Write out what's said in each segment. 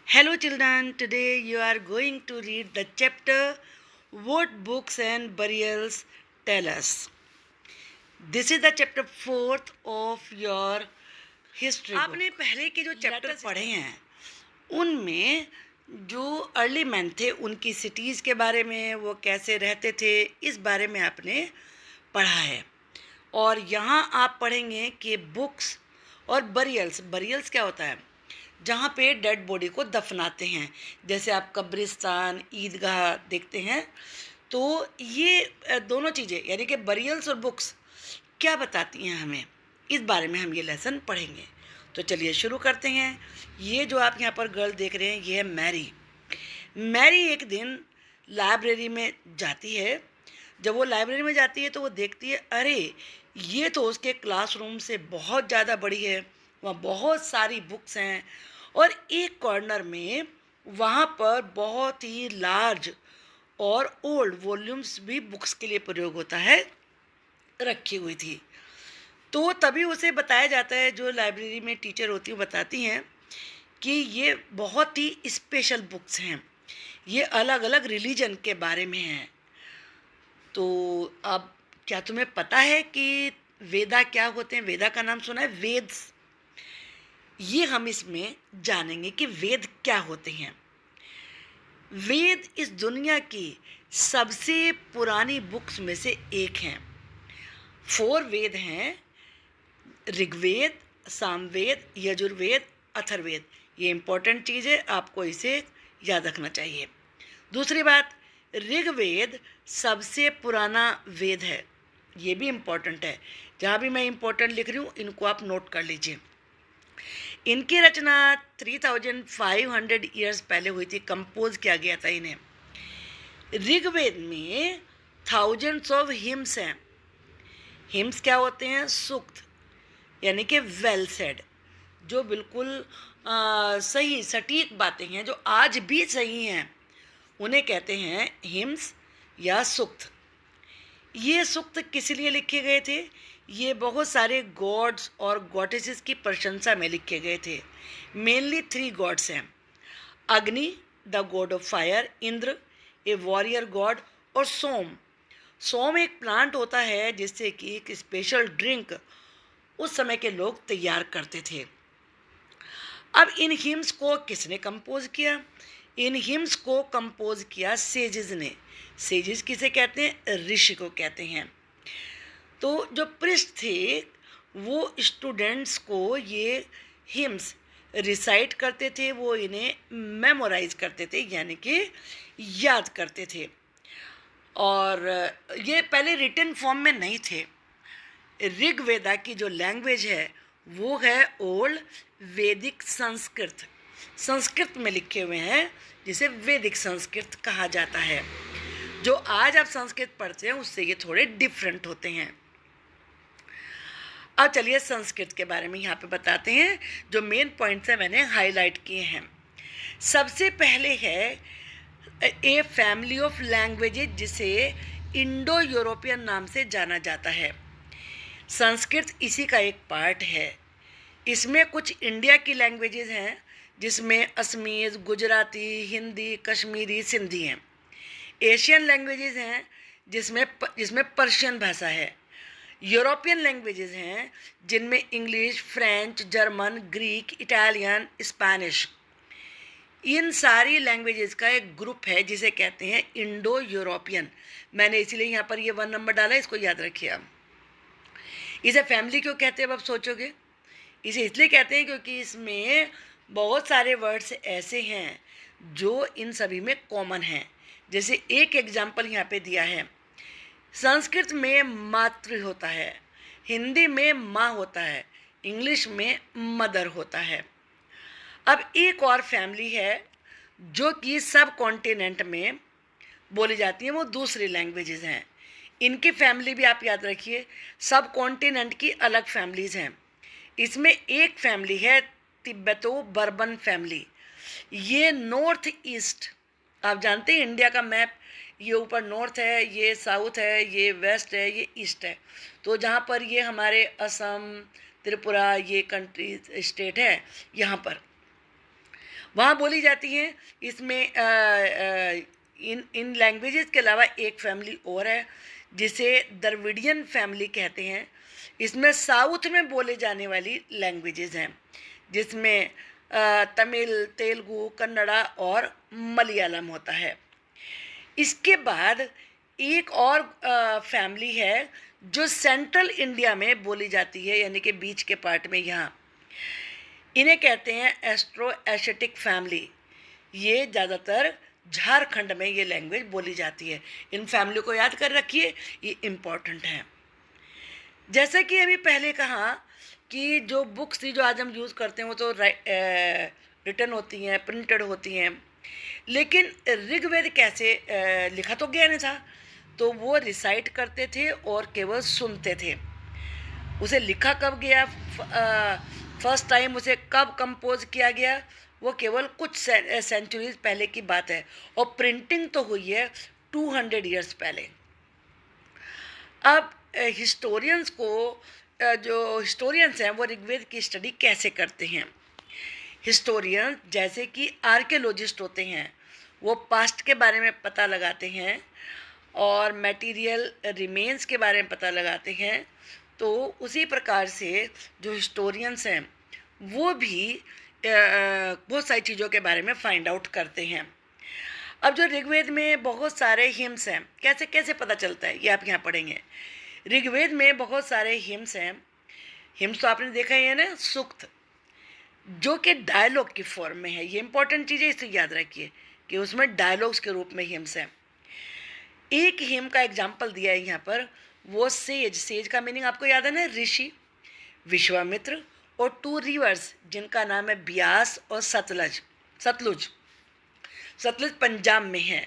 Hello children, today you are going to read the chapter What Books and Burials Tell Us. This is the chapter 4th of your history book. आपने पहले के जो chapter पढ़े हैं उनमें जो early man थे उनकी सिटीज़ के बारे में, वो कैसे रहते थे, इस बारे में आपने पढ़ा है। और यहाँ आप पढ़ेंगे कि बुक्स और बरियल्स क्या होता है, जहाँ पे डेड बॉडी को दफनाते हैं, जैसे आप कब्रिस्तान, ईदगाह देखते हैं। तो ये दोनों चीज़ें यानी कि बरियल्स और बुक्स क्या बताती हैं हमें, इस बारे में हम ये लेसन पढ़ेंगे। तो चलिए शुरू करते हैं। ये जो आप यहाँ पर गर्ल देख रहे हैं, ये है मैरी एक दिन लाइब्रेरी में जाती है। जब वो लाइब्रेरी में जाती है तो वो देखती है, अरे ये तो उसके क्लासरूम से बहुत ज़्यादा बड़ी है, वहाँ बहुत सारी बुक्स हैं और एक कॉर्नर में वहाँ पर बहुत ही लार्ज और ओल्ड वॉल्यूम्स भी बुक्स के लिए प्रयोग होता है रखी हुई थी। तो तभी उसे बताया जाता है, जो लाइब्रेरी में टीचर होती है बताती हैं कि ये बहुत ही स्पेशल बुक्स हैं, ये अलग अलग रिलीजन के बारे में हैं। तो अब क्या तुम्हें पता है कि वेदा क्या होते हैं? वेदा का नाम सुना है, वेद्स। ये हम इसमें जानेंगे कि वेद क्या होते हैं। वेद इस दुनिया की सबसे पुरानी बुक्स में से एक हैं। 4 वेद हैं, ऋग्वेद, सामवेद, यजुर्वेद, अथर्ववेद। ये इम्पोर्टेंट चीज़ है, आपको इसे याद रखना चाहिए। दूसरी बात, ऋग्वेद सबसे पुराना वेद है, ये भी इम्पोर्टेंट है। जहाँ भी मैं इम्पोर्टेंट लिख रही हूँ इनको आप नोट कर लीजिए। इनकी रचना 3500 ईयर्स पहले हुई थी, कंपोज किया गया था इन्हें। ऋग्वेद में थाउजेंड्स ऑफ हिम्स हैं। हिम्स क्या होते हैं? सूक्त, यानी कि वेल सेड, जो बिल्कुल सही सटीक बातें हैं, जो आज भी सही हैं, उन्हें कहते हैं हिम्स या सूक्त। ये सूक्त किस लिए लिखे गए थे? ये बहुत सारे गॉड्स और गॉडेसेस की प्रशंसा में लिखे गए थे। मेनली 3 गॉड्स हैं, अग्नि the God of fire, Indra A warrior God, और सोम एक प्लांट होता है जिससे कि एक स्पेशल ड्रिंक उस समय के लोग तैयार करते थे। अब इन हिम्स को किसने कंपोज किया? इन हिम्स को कंपोज किया सेजेस ने। सेजेस किसे कहते हैं? ऋषि को कहते हैं। तो जो प्रिस्ट थे वो स्टूडेंट्स को ये हिम्स रिसाइट करते थे, वो इन्हें मेमोराइज करते थे, यानी कि याद करते थे। और ये पहले रिटन फॉर्म में नहीं थे। ऋग्वेदा की जो लैंग्वेज है वो है ओल्ड वैदिक संस्कृत में लिखे हुए हैं, जिसे वैदिक संस्कृत कहा जाता है। जो आज आप संस्कृत पढ़ते हैं उससे ये थोड़े डिफरेंट होते हैं। अब चलिए संस्कृत के बारे में यहाँ पे बताते हैं। जो मेन पॉइंट्स हैं मैंने हाईलाइट किए हैं। सबसे पहले है ए फैमिली ऑफ लैंग्वेजेज, जिसे इंडो यूरोपियन नाम से जाना जाता है। संस्कृत इसी का एक पार्ट है। इसमें कुछ इंडिया की लैंग्वेजेज हैं, जिसमें असमीज, गुजराती, हिंदी, कश्मीरी, सिंधी हैं। एशियन लैंग्वेजेज हैं जिसमें पर्शियन भाषा है। यूरोपियन लैंग्वेजेज हैं जिनमें English, French, German, Greek, Italian, Spanish, इन सारी लैंग्वेजेस का एक ग्रुप है जिसे कहते हैं इंडो यूरोपियन। मैंने इसीलिए यहाँ पर ये 1 नंबर डाला, इसको याद रखिए आप। इसे फैमिली क्यों कहते हैं अब आप सोचोगे? इसे इसलिए कहते हैं क्योंकि इसमें बहुत सारे वर्ड्स ऐसे हैं जो इन सभी में कॉमन हैं। जैसे एक एग्जाम्पल यहाँ पे दिया है, संस्कृत में मातृ होता है, हिंदी में माँ होता है, इंग्लिश में मदर होता है। अब एक और फैमिली है जो कि सब कॉन्टिनेंट में बोली जाती है, वो दूसरी लैंग्वेजेस हैं। इनकी फैमिली भी आप याद रखिए, सब कॉन्टिनेंट की अलग फैमिलीज़ हैं। इसमें एक फैमिली है तिब्बतो बर्मन फैमिली। ये नॉर्थ ईस्ट, आप जानते हैं इंडिया का मैप, ये ऊपर नॉर्थ है, ये साउथ है, ये वेस्ट है, ये ईस्ट है। तो जहाँ पर ये हमारे असम, त्रिपुरा, ये कंट्री स्टेट है, यहाँ पर वहाँ बोली जाती हैं। इसमें इन लैंग्वेजेस के अलावा एक फैमिली और है जिसे द्रविडियन फैमिली कहते हैं। इसमें साउथ में बोले जाने वाली लैंग्वेजेस हैं, जिसमें तमिल, तेलुगु, कन्नड़ा और मलयालम होता है। इसके बाद एक और फैमिली है जो सेंट्रल इंडिया में बोली जाती है, यानी कि बीच के पार्ट में। यहाँ इन्हें कहते हैं एस्ट्रो एशियाटिक फैमिली। ये ज़्यादातर झारखंड में ये लैंग्वेज बोली जाती है। इन फैमिली को याद कर रखिए, ये इम्पॉर्टेंट है। जैसे कि अभी पहले कहा कि जो बुक्स थी जो आज हम यूज़ करते हैं वो तो रिटन होती हैं, प्रिंटेड होती हैं, लेकिन ऋग्वेद कैसे लिखा तो गया नहीं था, तो वो रिसाइट करते थे और केवल सुनते थे। उसे लिखा कब गया, फर्स्ट टाइम उसे कब कंपोज किया गया, वो केवल कुछ सेंचुरीज पहले की बात है, और प्रिंटिंग तो हुई है 200 ईयर्स पहले। अब हिस्टोरियंस को जो हिस्टोरियंस हैं वो ऋग्वेद की स्टडी कैसे करते हैं। हिस्टोरियंस जैसे कि आर्कियोलॉजिस्ट होते हैं, वो पास्ट के बारे में पता लगाते हैं और मटेरियल रिमेन्स के बारे में पता लगाते हैं। तो उसी प्रकार से जो हिस्टोरियंस हैं वो भी बहुत सारी चीज़ों के बारे में फाइंड आउट करते हैं। अब जो ऋग्वेद में बहुत सारे हिम्स हैं, कैसे कैसे पता चलता है ये आप यहाँ पढ़ेंगे। ऋग्वेद में बहुत सारे हिम्स हैं। हिम्स तो आपने देखा ही है ना, सूक्त, जो कि डायलॉग की फॉर्म में है। ये इंपॉर्टेंट चीज़ है, इसे याद रखिए कि उसमें डायलॉग्स के रूप में हिम्स हैं। एक हिम का एग्जाम्पल दिया है यहाँ पर, वो सेज। सेज का मीनिंग आपको याद है ना, ऋषि। विश्वामित्र और 2 रिवर्स जिनका नाम है ब्यास और सतलुज। सतलुज पंजाब में है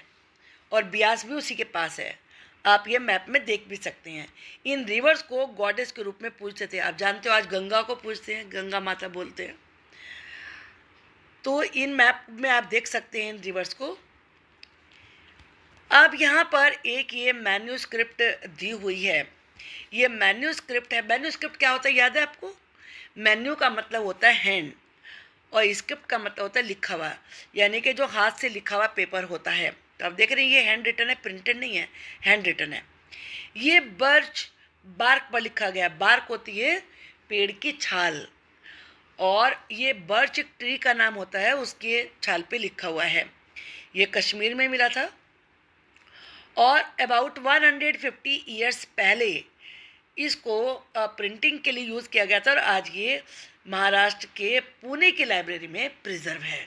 और ब्यास भी उसी के पास है। आप ये मैप में देख भी सकते हैं। इन रिवर्स को गॉडेस के रूप में पूजते थे। आप जानते हो आज गंगा को पूजते हैं, गंगा माता बोलते हैं। तो इन मैप में आप देख सकते हैं इन रिवर्स को। अब यहाँ पर एक ये मैन्यूस्क्रिप्ट दी हुई है। ये मैन्यूस्क्रिप्ट है। मैन्यूस्क्रिप्ट क्या होता है याद है आपको? मैन्यू का मतलब होता है हैंड और स्क्रिप्ट का मतलब होता है लिखा हुआ, यानी कि जो हाथ से लिखा हुआ पेपर होता है। तो आप देख रहे हैं ये हैंड रिटन है, प्रिंटेड नहीं है, हैंड रिटन है। ये बर्च बार्क पर लिखा गया। बार्क होती है पेड़ की छाल, और ये बर्च ट्री का नाम होता है, उसके छाल पे लिखा हुआ है। ये कश्मीर में मिला था और अबाउट 150 ईयर्स पहले इसको प्रिंटिंग के लिए यूज़ किया गया था और आज ये महाराष्ट्र के पुणे की लाइब्रेरी में प्रिजर्व है।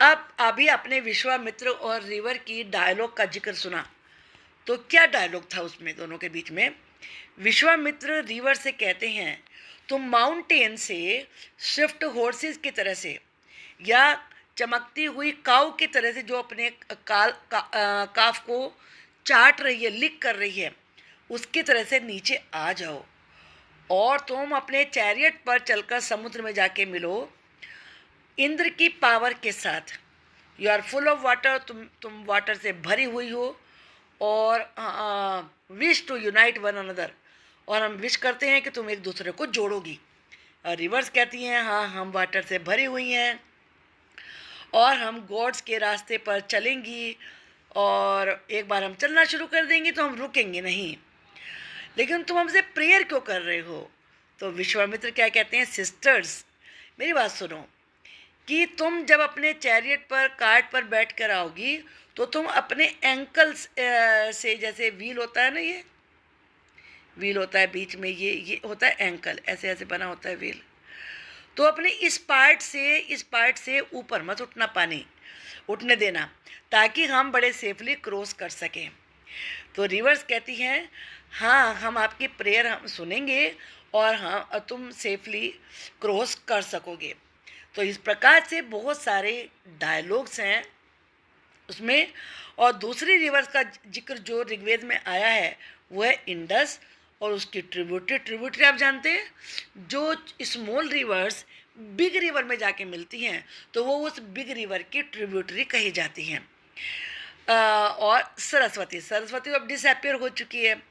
अब अभी आपने विश्वामित्र और रिवर की डायलॉग का जिक्र सुना, तो क्या डायलॉग था उसमें दोनों के बीच में? विश्वामित्र रिवर से कहते हैं, तुम माउंटेन से स्विफ्ट हॉर्सेस की तरह से या चमकती हुई काऊ की तरह से जो अपने काफ को चाट रही है, लिक कर रही है, उसकी तरह से नीचे आ जाओ और तुम अपने चैरियट पर चलकर समुद्र में जाके मिलो इंद्र की पावर के साथ। You are full of water, तुम वाटर से भरी हुई हो, और wish to unite one another, और हम विश करते हैं कि तुम एक दूसरे को जोड़ोगी। रिवर्स कहती हैं, हाँ हम वाटर से भरी हुई हैं और हम गॉड्स के रास्ते पर चलेंगी, और एक बार हम चलना शुरू कर देंगे तो हम रुकेंगे नहीं। लेकिन तुम हमसे प्रेयर क्यों कर रहे हो? तो विश्वामित्र क्या कहते हैं, सिस्टर्स मेरी बात सुनो, कि तुम जब अपने चैरियट पर कार्ट पर बैठ कर आओगी तो तुम अपने एंकल्स से, जैसे व्हील होता है ना, ये व्हील होता है बीच में, ये होता है एंकल, ऐसे ऐसे बना होता है व्हील, तो अपने इस पार्ट से ऊपर मत उठने देना ताकि हम बड़े सेफली क्रॉस कर सकें। तो रिवर्स कहती हैं, हाँ हम आपकी प्रेयर हम सुनेंगे और हाँ तुम सेफली क्रॉस कर सकोगे। तो इस प्रकार से बहुत सारे डायलॉग्स हैं उसमें। और दूसरी रिवर्स का जिक्र जो ऋग्वेद में आया है वो है इंडस और उसकी ट्रिब्यूटरी आप जानते हैं, जो स्मॉल रिवर्स बिग रिवर में जाके मिलती हैं तो वो उस बिग रिवर की ट्रिब्यूटरी कही जाती हैं। और सरस्वती तो अब डिसअपियर हो चुकी है,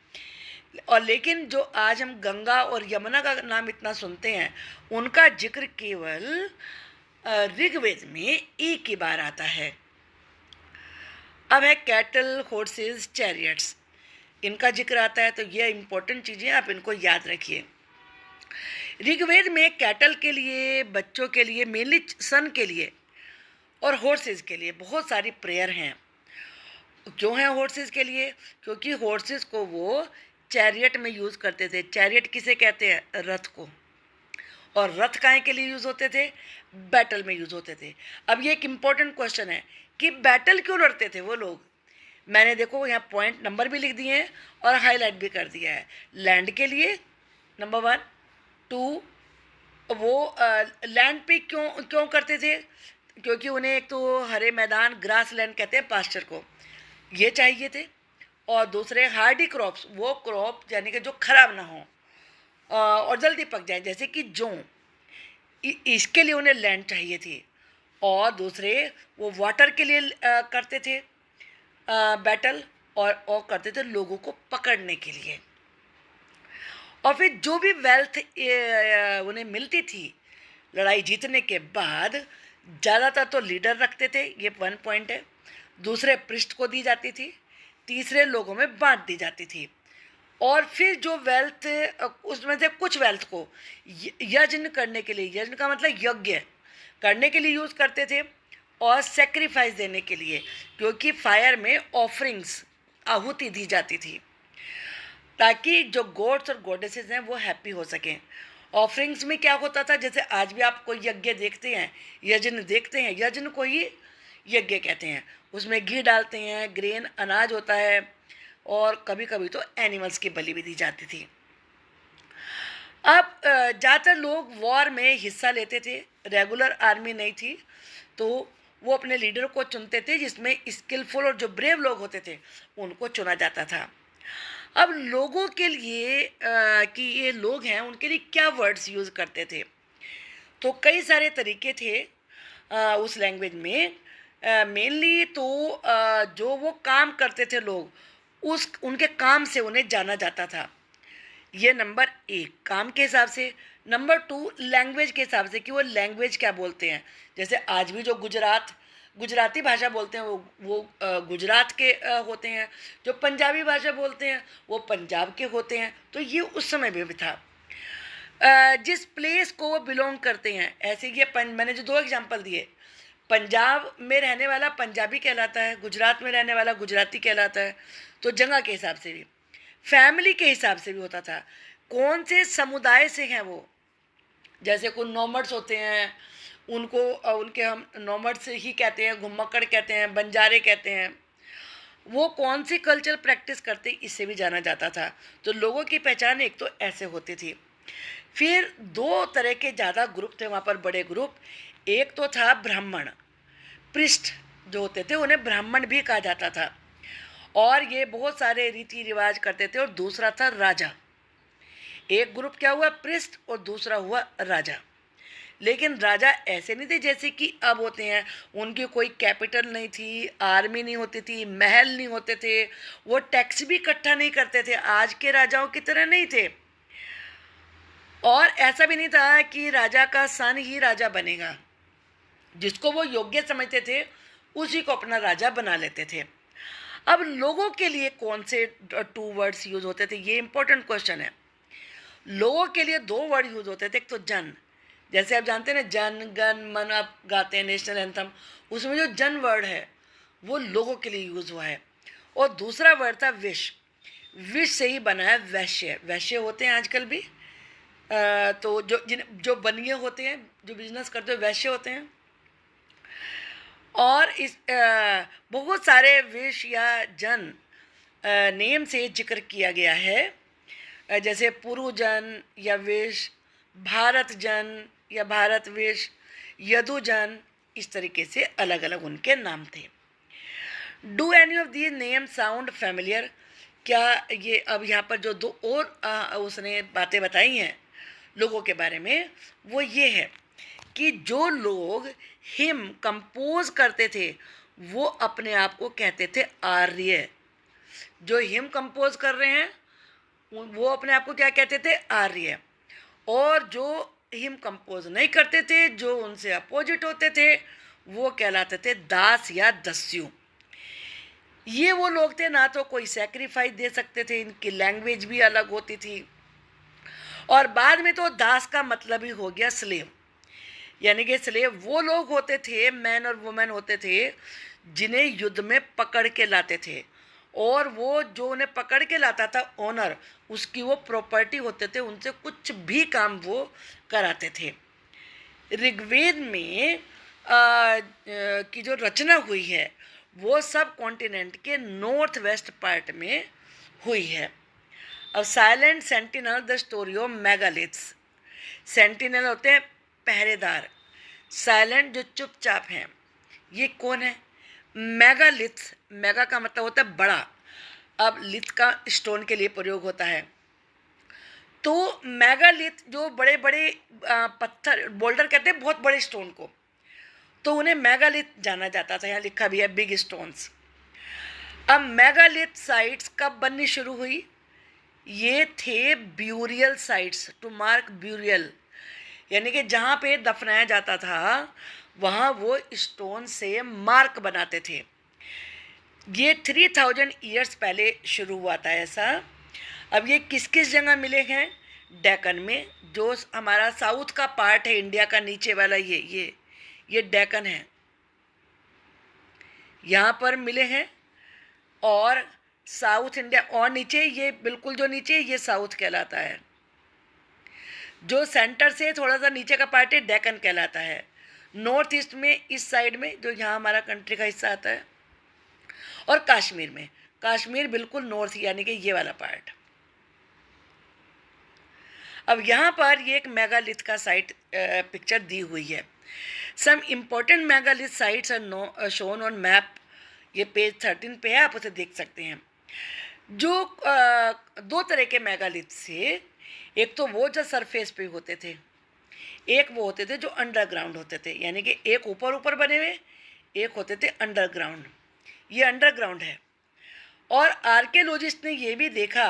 और लेकिन जो आज हम गंगा और यमुना का नाम इतना सुनते हैं, उनका जिक्र केवल ऋग्वेद में एक ही बार आता है। अब है कैटल, हॉर्सेस, चैरियट्स, इनका जिक्र आता है, तो ये इंपॉर्टेंट चीज़ें आप इनको याद रखिए। ऋग्वेद में कैटल के लिए, बच्चों के लिए, मेनली सन के लिए और हॉर्सेस के लिए बहुत सारी प्रेयर हैं। क्यों है हॉर्सेस के लिए? क्योंकि हॉर्सेस को वो चैरियट में यूज़ करते थे। चैरियट किसे कहते हैं? रथ को। और रथ काहे के लिए यूज़ होते थे? बैटल में यूज़ होते थे। अब ये एक इम्पॉर्टेंट क्वेश्चन है कि बैटल क्यों लड़ते थे वो लोग? मैंने देखो यहाँ पॉइंट नंबर भी लिख दिए हैं और हाईलाइट भी कर दिया है। लैंड के लिए नंबर 1, 2, वो लैंड पे क्यों क्यों करते थे? क्योंकि उन्हें एक तो हरे मैदान, ग्रास लैंड कहते हैं पास्चर को, ये चाहिए थे। और दूसरे हार्डी क्रॉप्स, वो क्रॉप यानी कि जो खराब ना हो और जल्दी पक जाए, जैसे कि जौ, इसके लिए उन्हें लैंड चाहिए थी। और दूसरे वो वाटर के लिए करते थे बैटल, और करते थे लोगों को पकड़ने के लिए। और फिर जो भी वेल्थ उन्हें मिलती थी लड़ाई जीतने के बाद, ज़्यादातर तो लीडर रखते थे, ये 1 पॉइंट है। दूसरे पृष्ठ को दी जाती थी, तीसरे लोगों में बांट दी जाती थी। और फिर जो वेल्थ, उसमें से कुछ वेल्थ को यज्ञ करने के लिए, यज्ञ का मतलब यज्ञ करने के लिए यूज़ करते थे, और सेक्रीफाइस देने के लिए, क्योंकि फायर में ऑफरिंग्स, आहुति दी जाती थी, ताकि जो गॉड्स और गॉडेसेस हैं वो हैप्पी हो सकें। ऑफरिंग्स में क्या होता था? जैसे आज भी आप कोई यज्ञ देखते हैं, यज्ञ देखते हैं, यज्ञ को ही यज्ञ कहते हैं। उसमें घी डालते हैं, ग्रेन, अनाज होता है, और कभी कभी तो एनिमल्स की बलि भी दी जाती थी। अब ज़्यादातर लोग वॉर में हिस्सा लेते थे, रेगुलर आर्मी नहीं थी, तो वो अपने लीडर को चुनते थे, जिसमें स्किलफुल और जो ब्रेव लोग होते थे उनको चुना जाता था। अब लोगों के लिए कि ये लोग हैं, उनके लिए क्या वर्ड्स यूज़ करते थे? तो कई सारे तरीके थे उस लैंग्वेज में। मेनली तो जो वो काम करते थे लोग, उनके काम से उन्हें जाना जाता था। ये नंबर 1 काम के हिसाब से। नंबर 2 लैंग्वेज के हिसाब से, कि वो लैंग्वेज क्या बोलते हैं। जैसे आज भी जो गुजराती भाषा बोलते हैं वो गुजरात के होते हैं। जो पंजाबी भाषा बोलते हैं वो पंजाब के होते हैं। तो ये उस समय भी था। जिस प्लेस को वो बिलोंग करते हैं, ऐसे ये मैंने जो 2 एग्जांपल दिए, पंजाब में रहने वाला पंजाबी कहलाता है, गुजरात में रहने वाला गुजराती कहलाता है। तो जगह के हिसाब से भी, फैमिली के हिसाब से भी होता था, कौन से समुदाय से हैं वो। जैसे कुछ नॉमड्स होते हैं, उनको उनके हम नॉमड्स ही कहते हैं, घुमक्कड़ कहते हैं, बंजारे कहते हैं। वो कौन सी कल्चर प्रैक्टिस करते, इससे भी जाना जाता था। तो लोगों की पहचान एक तो ऐसे होती थी। फिर 2 तरह के ज़्यादा ग्रुप थे वहाँ पर, बड़े ग्रुप। एक तो था ब्राह्मण, पृष्ठ जो होते थे उन्हें ब्राह्मण भी कहा जाता था, और ये बहुत सारे रीति रिवाज करते थे। और दूसरा था राजा। एक ग्रुप क्या हुआ? पृष्ठ, और दूसरा हुआ राजा। लेकिन राजा ऐसे नहीं थे जैसे कि अब होते हैं। उनकी कोई कैपिटल नहीं थी, आर्मी नहीं होती थी, महल नहीं होते थे, वो टैक्स भी इकट्ठा नहीं करते थे, आज के राजाओं की तरह नहीं थे। और ऐसा भी नहीं था कि राजा का सन ही राजा बनेगा, जिसको वो योग्य समझते थे उसी को अपना राजा बना लेते थे। अब लोगों के लिए कौन से 2 वर्ड्स यूज होते थे, ये इंपॉर्टेंट क्वेश्चन है। लोगों के लिए 2 वर्ड यूज होते थे। एक तो जन, जैसे आप जानते हैं ना, जन गण मन आप गाते हैं नेशनल एंथम, उसमें जो जन वर्ड है वो लोगों के लिए यूज हुआ है। और दूसरा वर्ड था विश। विश से ही बना है वैश्य। वैश्य होते हैं आजकल भी, तो जो बनिए होते हैं, जो बिजनेस करते हैं, वैश्य होते हैं। और इस बहुत सारे विश या जन नेम से जिक्र किया गया है, जैसे पुरुजन या विश, भारत जन या भारत विश, यदुजन, इस तरीके से अलग अलग उनके नाम थे। Do any of these name sound familiar? क्या ये अब यहाँ पर जो 2 और उसने बातें बताई हैं लोगों के बारे में, वो ये है कि जो लोग हिम कंपोज करते थे वो अपने आप को कहते थे आर्य। जो हिम कंपोज कर रहे हैं वो अपने आप को क्या कहते थे? आर्य। और जो हिम कंपोज नहीं करते थे, जो उनसे अपोजिट होते थे, वो कहलाते थे दास या दस्यु। ये वो लोग थे ना तो कोई सेक्रीफाइस दे सकते थे, इनकी लैंग्वेज भी अलग होती थी। और बाद में तो दास का मतलब ही हो गया स्लेव, यानी कि स्लेव वो लोग होते थे, मैन और वुमेन होते थे, जिन्हें युद्ध में पकड़ के लाते थे, और वो जो उन्हें पकड़ के लाता था ओनर, उसकी वो प्रॉपर्टी होते थे, उनसे कुछ भी काम वो कराते थे। ऋग्वेद में की जो रचना हुई है वो सब कॉन्टिनेंट के नॉर्थ वेस्ट पार्ट में हुई है। अब silent sentinel the story of megaliths. Sentinel होते हैं पहरेदार, साइलेंट जो चुपचाप हैं। ये कौन है? मेगालिथ्स, मेगा का मतलब होता है बड़ा, अब लिथ का स्टोन के लिए प्रयोग होता है। तो मेगालिथ जो बड़े बड़े पत्थर, बोल्डर कहते हैं बहुत बड़े स्टोन को, तो उन्हें मेगालिथ जाना जाता था। यहाँ लिखा भी है बिग स्टोन्स। अब मेगालिथ साइट्स कब बननी शुरू हुई? ये थे burial sites, to mark burial, यानी कि जहाँ पे दफनाया जाता था वहाँ वो स्टोन से मार्क बनाते थे। ये 3000 ईयर्स पहले शुरू हुआ था ऐसा। अब ये किस किस जगह मिले हैं? डेक्कन में, जो हमारा साउथ का पार्ट है इंडिया का, नीचे वाला ये डेक्कन है, यहाँ पर मिले हैं। और साउथ इंडिया, और नीचे ये बिल्कुल जो नीचे ये साउथ कहलाता है, जो सेंटर से थोड़ा सा नीचे का पार्ट है डेक्कन कहलाता है। नॉर्थ ईस्ट में, इस साइड में जो यहाँ हमारा कंट्री का हिस्सा आता है, और कश्मीर में, कश्मीर बिल्कुल नॉर्थ यानी कि ये वाला पार्ट। अब यहाँ पर ये एक मेगालिथ का साइट पिक्चर दी हुई है। Some important megalith sites are shown on map, ये पेज 13 पे है, आप उसे देख सकते हैं। जो दो तरह के मेगालिथ थे, एक तो वो जो सरफेस पे होते थे, एक वो होते थे जो अंडरग्राउंड होते थे, यानी कि एक ऊपर ऊपर बने हुए, एक होते थे अंडरग्राउंड। ये अंडरग्राउंड है। और आर्कियोलॉजिस्ट ने ये भी देखा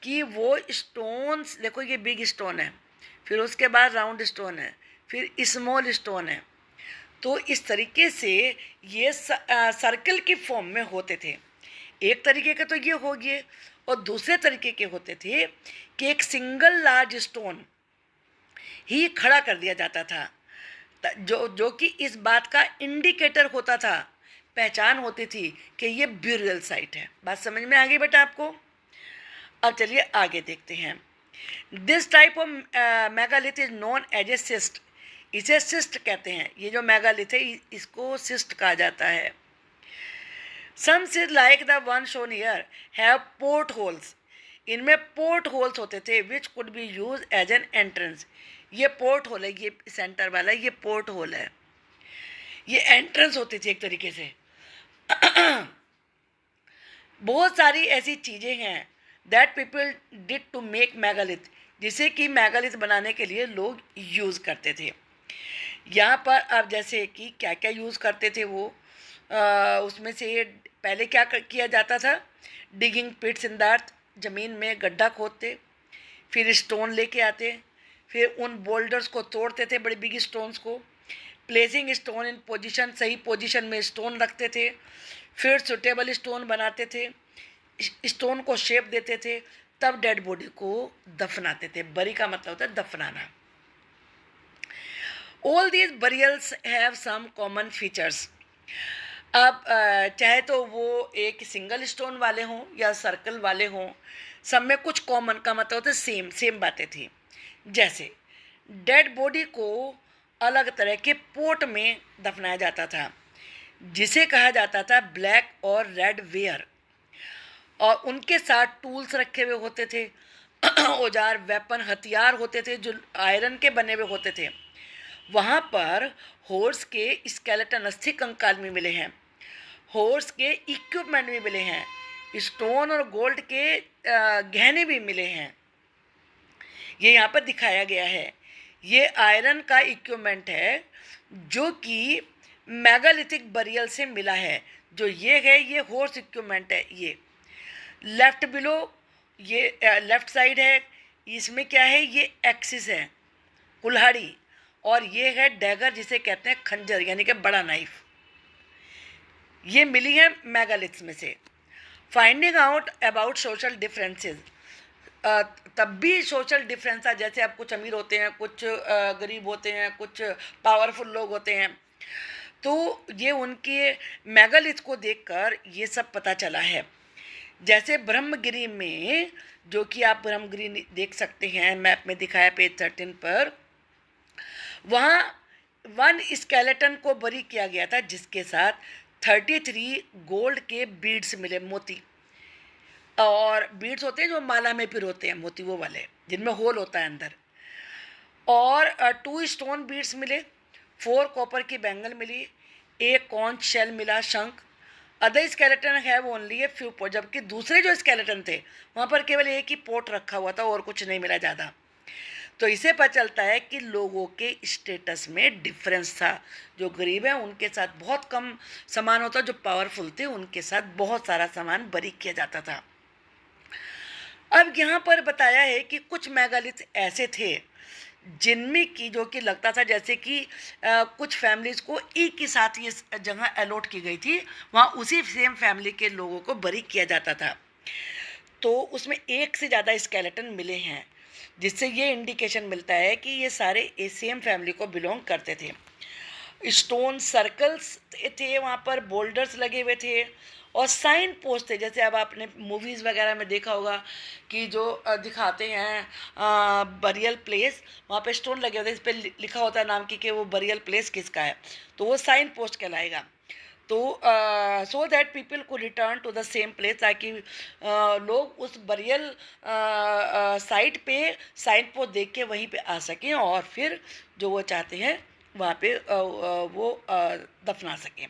कि वो स्टोन्स, देखो ये बिग स्टोन है, फिर उसके बाद राउंड स्टोन है, फिर स्मॉल स्टोन है, तो इस तरीके से ये सर्कल की फॉर्म में होते थे। एक तरीके के तो ये हो गए, और दूसरे तरीके के होते थे कि एक सिंगल लार्ज स्टोन ही खड़ा कर दिया जाता था, जो कि इस बात का इंडिकेटर होता था, पहचान होती थी कि ये ब्यूरियल साइट है। बात समझ में आ गई बेटा आपको? अब चलिए आगे देखते हैं। This type of megalith is known as a cist, इसे सिस्ट कहते हैं। ये जो मेगालिथ है इसको सिस्ट कहा जाता है। Some cists like the one shown here have porthole, इनमें पोर्ट होल्स होते थे which could be use as an entrance. ये पोर्ट होल है, ये सेंटर वाला ये पोर्ट होल है, ये एंट्रेंस होती थी एक तरीके से। बहुत सारी ऐसी चीज़ें हैं that people did to make megalith, जिसे कि मेगालिथ बनाने के लिए लोग यूज़ करते थे। यहाँ पर अब जैसे कि क्या क्या यूज़ करते थे वो, उसमें से पहले क्या किया जाता था? डिगिंग पिट्स इन द अर्थ, ज़मीन में गड्ढा खोदते, फिर स्टोन लेके आते, फिर उन बोल्डर्स को तोड़ते थे, बड़े बिग स्टोन्स को, प्लेसिंग स्टोन इन पोजीशन, सही पोजीशन में स्टोन रखते थे, फिर सुटेबल स्टोन बनाते थे, स्टोन को शेप देते थे, तब डेड बॉडी को दफनाते थे। बरी का मतलब होता है दफनाना। All these burials have some common features. अब चाहे तो वो एक सिंगल स्टोन वाले हों या सर्कल वाले हों, सब में कुछ कॉमन का मतलब होता है सेम बातें थी। जैसे डेड बॉडी को अलग तरह के पोट में दफनाया जाता था, जिसे कहा जाता था ब्लैक और रेड वेयर, और उनके साथ टूल्स रखे हुए होते थे, औजार, वेपन, हथियार होते थे जो आयरन के बने हुए होते थे। वहाँ पर हॉर्स के स्केलेटन, अस्थि कंकाल भी मिले हैं, हॉर्स के इक्विपमेंट भी मिले हैं, स्टोन और गोल्ड के गहने भी मिले हैं। ये यहाँ पर दिखाया गया है। ये आयरन का इक्विपमेंट है जो कि मेगालिथिक बरियल से मिला है। जो ये है ये हॉर्स इक्विपमेंट है। ये लेफ्ट बिलो, ये लेफ्ट साइड है, इसमें क्या है? ये एक्सिस है, कुल्हाड़ी, और ये है डैगर जिसे कहते हैं खंजर यानी कि बड़ा नाइफ। ये मिली है मेगालिथ्स में से। Finding out about social differences, तब भी सोशल डिफरेंस था, जैसे अब कुछ अमीर होते हैं, कुछ गरीब होते हैं, कुछ पावरफुल लोग होते हैं, तो ये उनके मेगालिथ को देखकर ये सब पता चला है। जैसे ब्रह्मगिरी में, जो कि आप ब्रह्मगिरी देख सकते हैं, मैप में दिखाया पेज 13 पर, वहाँ 1 स्केलेटन को बरी किया गया था जिसके साथ 33 गोल्ड के बीड्स मिले, मोती। और बीड्स होते हैं जो माला में पिरोते हैं, मोती वो वाले जिनमें होल होता है अंदर। और 2 स्टोन बीड्स मिले, 4 कॉपर की बैंगल मिली, 1 कॉन्च शेल मिला, शंख। अदर स्केलेटन है वो ओनली ए फ्यू पोट, जबकि दूसरे जो स्केलेटन थे वहाँ पर केवल एक ही पोट रखा हुआ था और कुछ नहीं मिला ज़्यादा। तो इससे पता चलता है कि लोगों के स्टेटस में डिफरेंस था। जो गरीब हैं उनके साथ बहुत कम सामान होता, जो पावरफुल थे उनके साथ बहुत सारा सामान बरी किया जाता था। अब यहाँ पर बताया है कि कुछ मेगालिथ ऐसे थे जिनमें की जो कि लगता था जैसे कि कुछ फैमिलीज़ को एक ही साथ ये जगह अलॉट की गई थी, वहाँ उसी सेम फैमिली के लोगों को बरी किया जाता था। तो उसमें एक से ज़्यादा स्केलेटन मिले हैं, जिससे ये इंडिकेशन मिलता है कि ये सारे सेम फैमिली को बिलोंग करते थे। स्टोन सर्कल्स थे, वहाँ पर बोल्डर्स लगे हुए थे, और साइन पोस्ट थे। जैसे अब आपने मूवीज़ वगैरह में देखा होगा कि जो दिखाते हैं बरियल प्लेस, वहाँ पे स्टोन लगे होते हैं, इस पर लिखा होता है नाम की वो बरियल प्लेस किसका है, तो वो साइन पोस्ट कहलाएगा। तो सो दैट पीपल को return to the same place, ताकि लोग उस बरियल साइट पे साइन पोस्ट देख के वहीं पे आ सकें और फिर जो वो चाहते हैं वहाँ पे वो दफना सकें।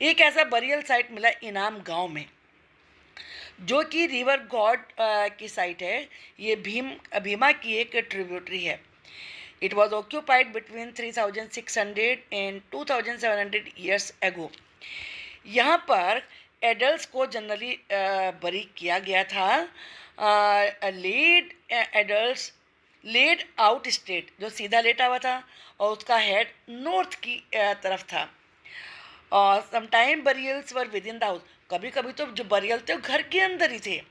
एक ऐसा बरियल साइट मिला इनाम गांव में, जो कि रिवर गॉड की साइट है। ये भीमा की एक ट्रिब्यूटरी है। It was occupied between 3600 and 2700 years ago. यहाँ पर एडल्ट्स को जनरली बरी किया गया था। Laid adults laid out state, जो सीधा लेटा हुआ था और उसका हेड नॉर्थ की तरफ था। और sometime burials were with in the house, कभी कभी तो जो बरियल थे वो घर के अंदर ही थे।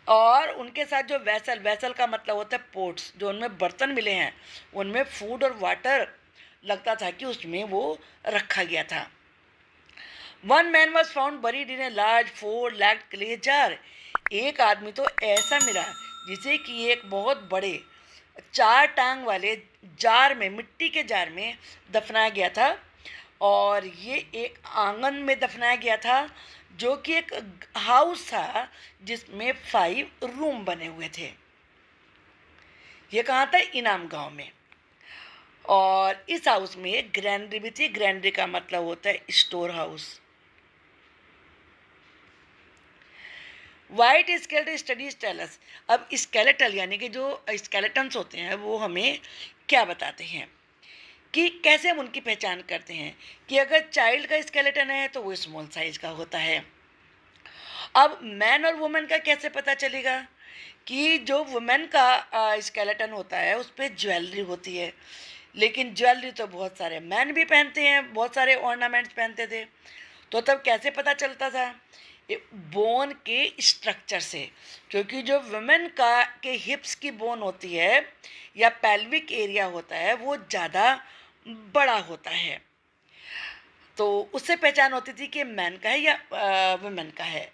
और उनके साथ जो वैसल का मतलब होता है पोट्स, जो उनमें बर्तन मिले हैं उनमें फूड और वाटर लगता था कि उसमें वो रखा गया था। 1 man was found buried in a large 4-legged clay jar। एक आदमी तो ऐसा मिला जिसे कि एक बहुत बड़े 4 टांग वाले जार में, मिट्टी के जार में दफनाया गया था। और ये एक आंगन में दफनाया गया था, जो कि एक हाउस था जिसमें 5 रूम बने हुए थे। ये कहाँ था? इनाम गांव में। और इस हाउस में एक ग्रैंडरी भी थी। ग्रैंडरी का मतलब होता है store house. White skeletal studies tell us. अब स्केलेटल यानी कि जो स्केलेटन्स होते हैं वो हमें क्या बताते हैं कि कैसे हम उनकी पहचान करते हैं कि अगर चाइल्ड का स्केलेटन है तो वो स्मॉल साइज का होता है। अब मैन और वुमेन का कैसे पता चलेगा? कि जो वुमेन का स्केलेटन होता है उस पर ज्वेलरी होती है, लेकिन ज्वेलरी तो बहुत सारे मैन भी पहनते हैं, बहुत सारे ऑर्नामेंट्स पहनते थे। तो तब कैसे पता चलता था? बोन के स्ट्रक्चर से, क्योंकि जो वुमेन का के हिप्स की बोन होती है या पेल्विक एरिया होता है वो ज़्यादा बड़ा होता है, तो उससे पहचान होती थी कि मैन का है या वुमेन का है।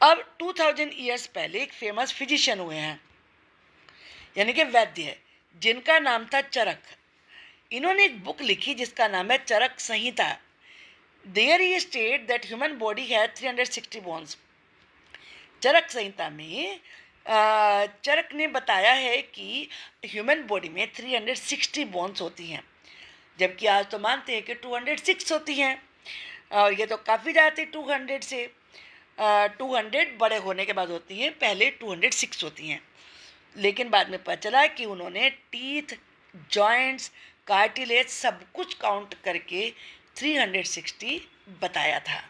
अब 2000 ईयर्स पहले एक फेमस फिजिशियन हुए हैं, यानी कि वैद्य, जिनका नाम था चरक। इन्होंने एक बुक लिखी जिसका नाम है चरक संहिता। There he state that human body has 360 bones। चरक संहिता में चरक ने बताया है कि ह्यूमन बॉडी में 360 बोन्स होती हैं, जबकि आज तो मानते हैं कि 206 होती हैं। और ये तो काफ़ी ज़्यादा थी 200 से। 200 बड़े होने के बाद होती हैं, पहले 206 होती हैं। लेकिन बाद में पता चला कि उन्होंने टीथ, जॉइंट्स, कार्टिलेज सब कुछ काउंट करके 360 बताया था।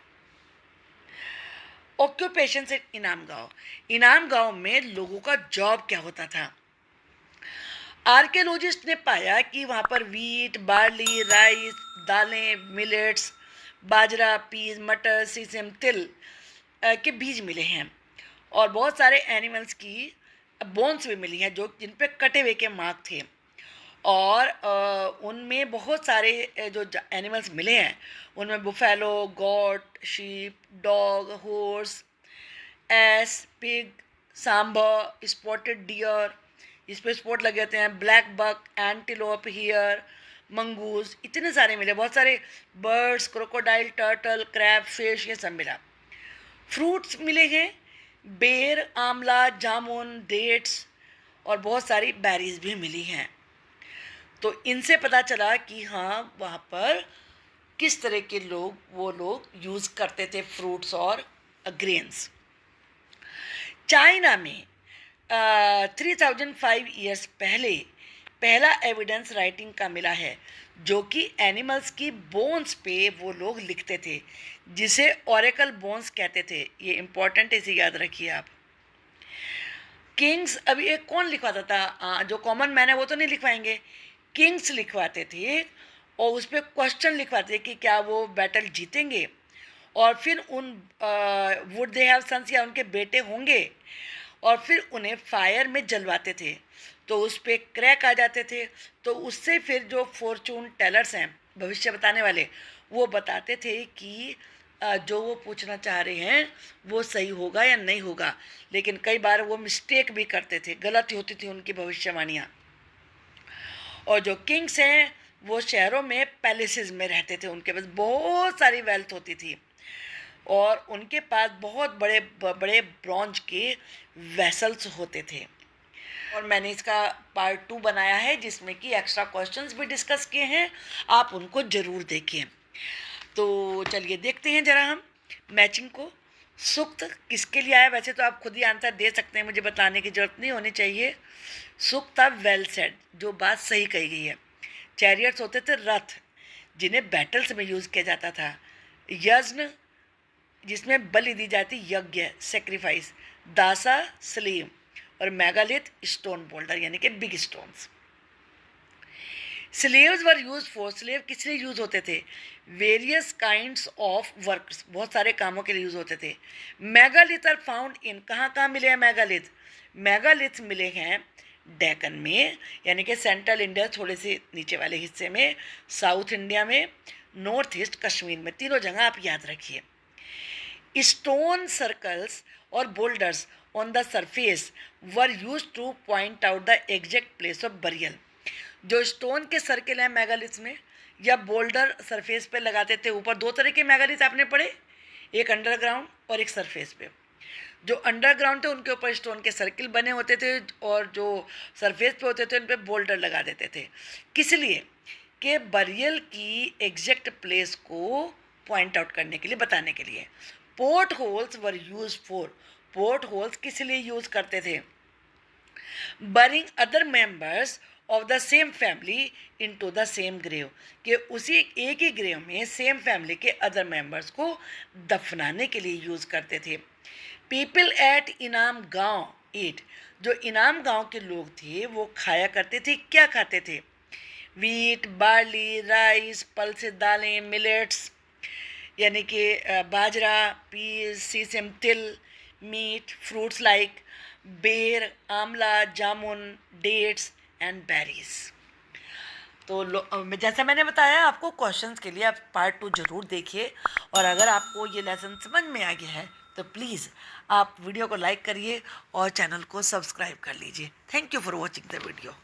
ऑक्यूपेशन से इनाम गांव में लोगों का जॉब क्या होता था? आर्कियोलॉजिस्ट ने पाया कि वहाँ पर वीट, बार्ली, राइस, दालें, मिलेट्स, बाजरा, पीस, मटर, सीसम, तिल के बीज मिले हैं और बहुत सारे एनिमल्स की बोन्स भी मिली हैं जो जिन पे कटे हुए के मार्क थे। और उनमें बहुत सारे जो एनिमल्स मिले हैं उनमें buffalo, goat, sheep, dog, horse, ass, pig, sambar, spotted deer, इस पे स्पॉट लगे होते हैं, blackbuck, antelope, hare, mongoose, इतने सारे मिले। बहुत सारे birds, crocodile, turtle, crab, fish, ये सब मिला। फ्रूट्स मिले हैं, बेर, आंवला, जामुन, डेट्स और बहुत सारी बेरीज भी मिली हैं। तो इनसे पता चला कि हाँ वहाँ पर किस तरह के वो लोग यूज़ करते थे फ्रूट्स और ग्रेन्स। चाइना में 3005 ईयर्स पहले पहला एविडेंस राइटिंग का मिला है जो कि एनिमल्स की बोन्स पे वो लोग लिखते थे, जिसे ओरेकल बोन्स कहते थे। ये इम्पोर्टेंट है, इसे याद रखिए आप। किंग्स, अभी एक कौन लिखवाता था? जो कॉमन मैन है वो तो नहीं लिखवाएंगे, किंग्स लिखवाते थे और उस पर क्वेश्चन लिखवाते थे कि क्या वो बैटल जीतेंगे, और फिर उन वुड दे हैव सन्स, या उनके बेटे होंगे, और फिर उन्हें फायर में जलवाते थे तो उस पर क्रैक आ जाते थे। तो उससे फिर जो फॉर्चून टेलर्स हैं, भविष्य बताने वाले, वो बताते थे कि जो वो पूछना चाह रहे हैं वो सही होगा या नहीं होगा। लेकिन कई बार वो मिस्टेक भी करते थे, गलत होती थी उनकी भविष्यवाणियाँ। और जो किंग्स हैं वो शहरों में पैलेसेस में रहते थे, उनके पास बहुत सारी वेल्थ होती थी और उनके पास बहुत बड़े बड़े ब्रॉन्ज के वेसल्स होते थे। और मैंने इसका पार्ट 2 बनाया है जिसमें कि एक्स्ट्रा क्वेश्चंस भी डिस्कस किए हैं, आप उनको ज़रूर देखें। तो चलिए देखते हैं ज़रा हम मैचिंग को। सुक्त किसके लिए आया? वैसे तो आप खुद ही आंसर दे सकते हैं, मुझे बताने की ज़रूरत नहीं होनी चाहिए। सुक्त था वेल सेड, जो बात सही कही गई है। चैरियट्स होते थे रथ, जिन्हें बैटल्स में यूज़ किया जाता था। यज्ञ, जिसमें बलि दी जाती, यज्ञ, सेक्रीफाइस। दासा, स्लीव, और मेगालिथ, स्टोन बोल्डर, यानी कि big stones. Slaves were use for, slave किस लिए यूज होते थे? वेरियस काइंड्स ऑफ वर्क्स, बहुत सारे कामों के लिए यूज होते थे। मेगालिथ आर फाउंड इन, कहाँ मिले हैं मेगालिथ? मेगालिथ मिले हैं डेक्कन में, यानी कि सेंट्रल इंडिया थोड़े से नीचे वाले हिस्से में, साउथ इंडिया में, नॉर्थ ईस्ट कश्मीर में, तीनों जगह आप याद रखिए। स्टोन सर्कल्स और boulders on the surface were use two point out the exact place of burial. जो स्टोन के सर्कल हैं मेगालिथ में, या बोल्डर सरफेस पे लगाते थे ऊपर। दो तरह के मेगालिथ आपने पढ़े, एक अंडरग्राउंड और एक सरफेस पे। जो अंडरग्राउंड थे उनके ऊपर स्टोन के सर्किल बने होते थे और जो सरफेस पे होते थे उन पे बोल्डर लगा देते थे। किस लिए? कि बरियल की एग्जैक्ट प्लेस को पॉइंट आउट करने के लिए, बताने के लिए। Port holes were use for, port holes किस लिए यूज करते थे? Burying other members of the same family into the same grave, कि उसी एक ही ग्रेव में सेम फैमिली के अदर मेंबर्स को दफनाने के लिए यूज़ करते थे। पीपल एट इनाम गांव ईट, जो इनाम गांव के लोग थे वो खाया करते थे। क्या खाते थे? वीट, बार्ली, राइस, पल्सेस दालें, मिलेट्स, यानी कि बाजरा, पीस, सीसम, तिल, मीट, फ्रूट्स लाइक बेर, आंवला, जामुन, डेट्स एंड बेरीज। तो जैसा मैंने बताया आपको, क्वेश्चंस के लिए आप पार्ट 2 ज़रूर देखिए। और अगर आपको ये लेसन समझ में आ गया है तो प्लीज़ आप वीडियो को लाइक करिए और चैनल को सब्सक्राइब कर लीजिए। Thank you for watching the video.